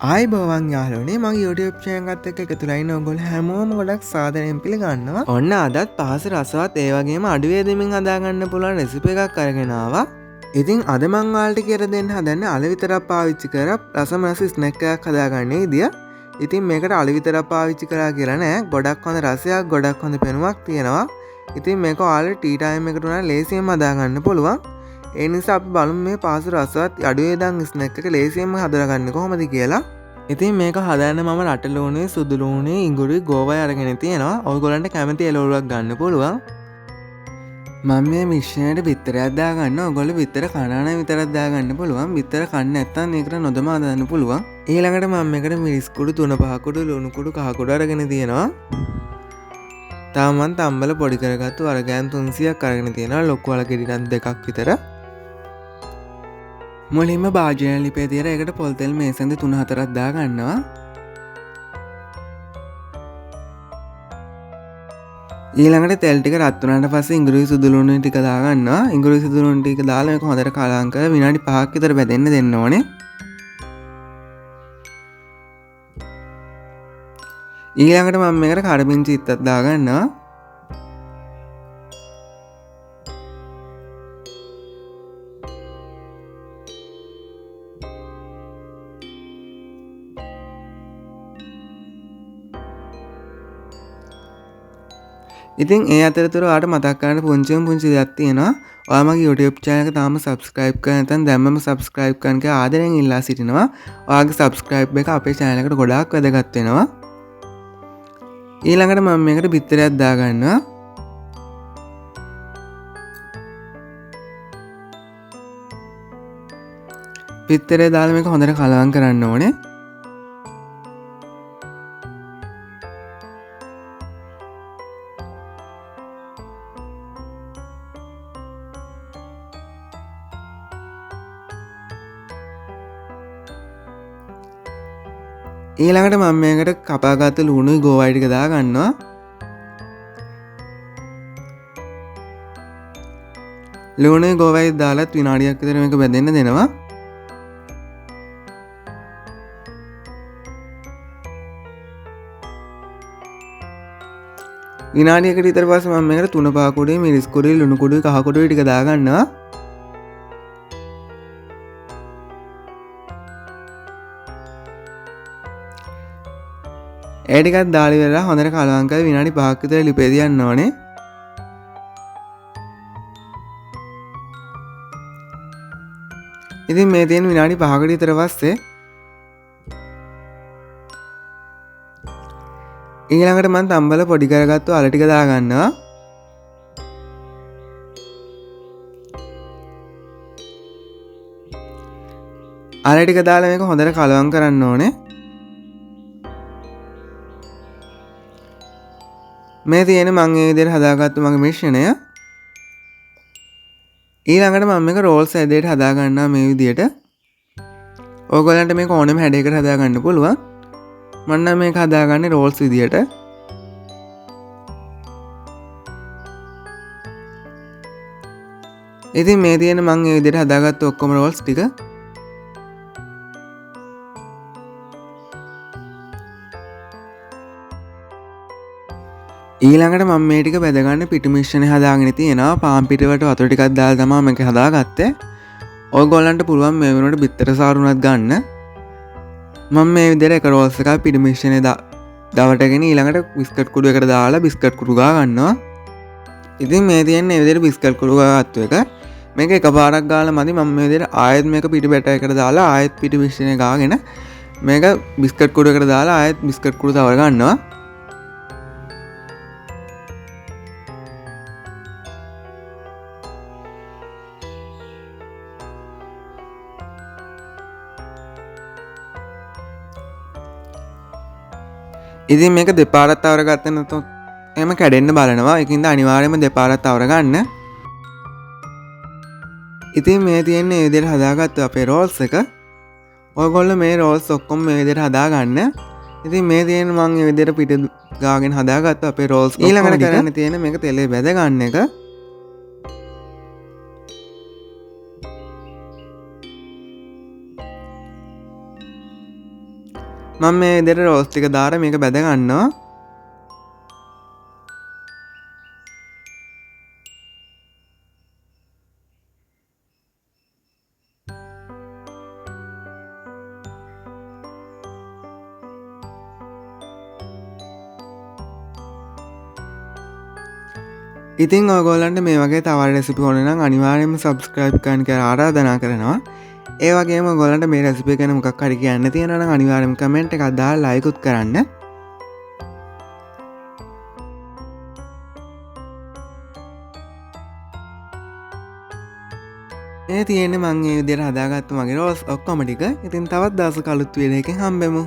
ආයිබෝවන් යාළුවනේ මගේ YouTube channel එකත් එක්ක එකතු වෙලා ඉන්න ඔයගොල්ලෝ හැමෝම ගොඩක් සාදරයෙන් පිළිගන්නවා. ඔන්න අදත් පහස රසවත් ඒ වගේම අඩුවේ දෙමින් හදාගන්න පුළුවන් රෙසිපි එකක් අරගෙන ආවා. ඉතින් අද මං ඔයාලට කියලා දෙන්න හදන්නේ අල විතරක් පාවිච්චි කර රසම රස ස්නැක් එකක් හදාගන්න විදිය. ඉතින් මේකට අල විතරක් පාවිච්චි කරා කියලා නෑ. ගොඩක් හොඳ රසයක්, ගොඩක් හොඳ පෙනුමක් තියෙනවා. ඉතින් මේක ඔයාලට ටී ටයිම් එකට උනා ලේසියෙන්ම හදාගන්න පුළුවන්. ඒ නිසා අපි බලමු මේ පහසු රසවත් අඩුවේ දන් ස්නැක් එක ලේසියෙන්ම හදාගන්නේ කොහොමද කියලා. ඉතින් මේක හදන්න මම රට ලුණේ, සුදු ලුණේ, ඉඟුරුයි, ගෝවයි අරගෙන තියෙනවා. ඔයගොල්ලන්ට කැමති එළවලුවක් ගන්න පුළුවන්. මම මේ මිශ්‍රණයට බිත්තරයක් දාගන්න. ඔයගොල්ලෝ බිත්තර කනන විතරක් දාගන්න පුළුවන්. බිත්තර කන්න නැත්නම් මේකට නොදම දාන්න පුළුවන්. ඊළඟට මම මේකට මිරිස් කුඩු 3-5 කුඩු, ලුණු කුඩු, කහ කුඩු අරගෙන තියෙනවා. තාම මම තම්බල පොඩි කරගත්තු අරගෑන් 300ක් අරගෙන තියෙනවා. ලොකු වල ගෙඩි දෙකක් විතර. මුලින්ම භාජන ලිපේ තියලා ඒකට පොල් තෙල් මේසෙන්ද 3-4ක් දාගන්නවා. ඊළඟට තෙල් ටික රත් වුණාට පස්සේ ඉඟුරුයි සුදු ලුණු ටික දාගන්නවා. ඉඟුරුයි සුදු ලුණු ටික දාලා මේක හොඳට කලවම් කරලා විනාඩි 5ක් විතර බැදෙන්න දෙන්න ඕනේ. ඊළඟට මම මේකට කරපිංචි ඉත්තක් දාගන්නවා. ඉතින් ඒ අතරතුර ඔයාලට මතක් කරන්න පුංචි දෙයක් තියෙනවා. ඔයා මගේ YouTube channel එක තාම subscribe කරලා නැත්නම් දැම්මම subscribe කරන්න කියලා ආදරෙන් ඉල්ලා සිටිනවා. ඔයාගේ subscribe එක අපේ channel එකට ගොඩාක් වැදගත් වෙනවා. ඊළඟට මම මේකට බිත්තරයක් දාගන්නවා. බිත්තරේ දාලා මේක හොඳට කලවම් කරන්න ඕනේ. ඊළඟට මම මේකට කපාගත්තු ලුණුයි ගෝවයි ටික දාගන්නවා. ලුණුයි ගෝවයි දාලත් විනාඩියක් විතර මේක බැදෙන්න දෙනවා. විනාඩියකට විතර පස්සේ මම මේකට 3-5 කුඩුයි, මිරිස් කුඩුයි, ලුණු කුඩුයි, කහ කුඩුයි ටික දාගන්නවා. ඒ ටිකත් දාලා ඉවරලා හොඳට කලවම් කරලා විනාඩි 5ක් විතර ලිපේ තියන්න ඕනේ. ඉතින් මේ තියෙන විනාඩි 5කට විතර පස්සේ ඊළඟට මම තම්බල පොඩි කරගත්තු අල ටික දාගන්නවා. අල ටික දාලා මේක හොඳට කලවම් කරන්න ඕනේ. මේ තියෙන මම මේ විදිහට හදාගත්තු මගේ මිශ්‍රණය. ඊළඟට මම මේක රෝල්ස් හැඩයට හදාගන්නවා මේ විදිහට. ඕගොල්ලන්ට මේක ඕනෙම හැඩයකට හදාගන්න පුළුවන්. මම නම් මේක හදාගන්නේ රෝල්ස් විදිහට. ඉතින් මේ තියෙන මම මේ විදිහට හදාගත්තු ඔක්කොම රෝල්ස් ටික ඊළඟට මම මේ ටික බෙදගන්න පිටු මිශ්‍රණය හදාගෙන තියෙනවා. පාන් පිටවට වතුර ටිකක් දාලා තමයි මේක හදාගත්තේ. ඔයගොල්ලන්ට පුළුවන් මේ වෙනකොට බිත්තර සාරුණක් ගන්න. මම මේ විදිහට එක රෝල්ස් එකක් පිටු මිශ්‍රණය දවටගෙන ඊළඟට බිස්කට් කුඩු එකට දාලා බිස්කට් කුඩු ගා ගන්නවා. ඉතින් මේ තියෙන මේ විදිහට බිස්කට් කුඩු ගාගත්තු එක මේක එකපාරක් ගාලා මදි. මම මේ විදිහට ආයෙත් මේක පිටු බැට එකට දාලා ආයෙත් පිටු මිශ්‍රණය ගාගෙන මේක බිස්කට් කුඩු එකට දාලා ආයෙත් බිස්කට් කුඩු තවර ගන්නවා. ඉතින් මේක දෙපාරක් තවර ගත්තේ නැත්නම් එහෙම කැඩෙන්න බලනවා. ඒකින්ද අනිවාර්යයෙන්ම දෙපාරක් තවර ගන්න. ඉතින් මේ තියෙන මේ විදිහට හදාගත්තු අපේ රෝල්ස් එක. ඔයගොල්ලෝ මේ රෝල්ස් ඔක්කොම මේ විදිහට හදාගන්න. ඉතින් මේ තියෙන මම මේ විදිහට පිට ගාගෙන හදාගත්තු අපේ රෝල්ස් ඊළඟට කරන්න තියෙන මේක තෙලේ බැද ගන්න එක. මම මේ විදිහට රෝස් ටික දාලා මේක බැද ගන්නවා. ඉතින් ඔයගොල්ලන්ට මේ වගේ තව රෙසිපි ඕන නම් අනිවාර්යයෙන්ම subscribe කරන්න කියලා ආරාධනා කරනවා. ඒ වගේම ඔයගොල්ලන්ට මේ රෙසිපි ගැන මොකක් හරි කියන්න තියෙනවා නම් අනිවාර්යයෙන්ම කමෙන්ට් එකක් දාලා ලයික් උත් කරන්න. මේ තියෙන්නේ මම මේ විදිහට හදාගත්තු මගේ රෝස් ඔක්කොම ටික. ඉතින් තවත් දවසක අලුත් වීඩියෝ එකකින් හම්බෙමු.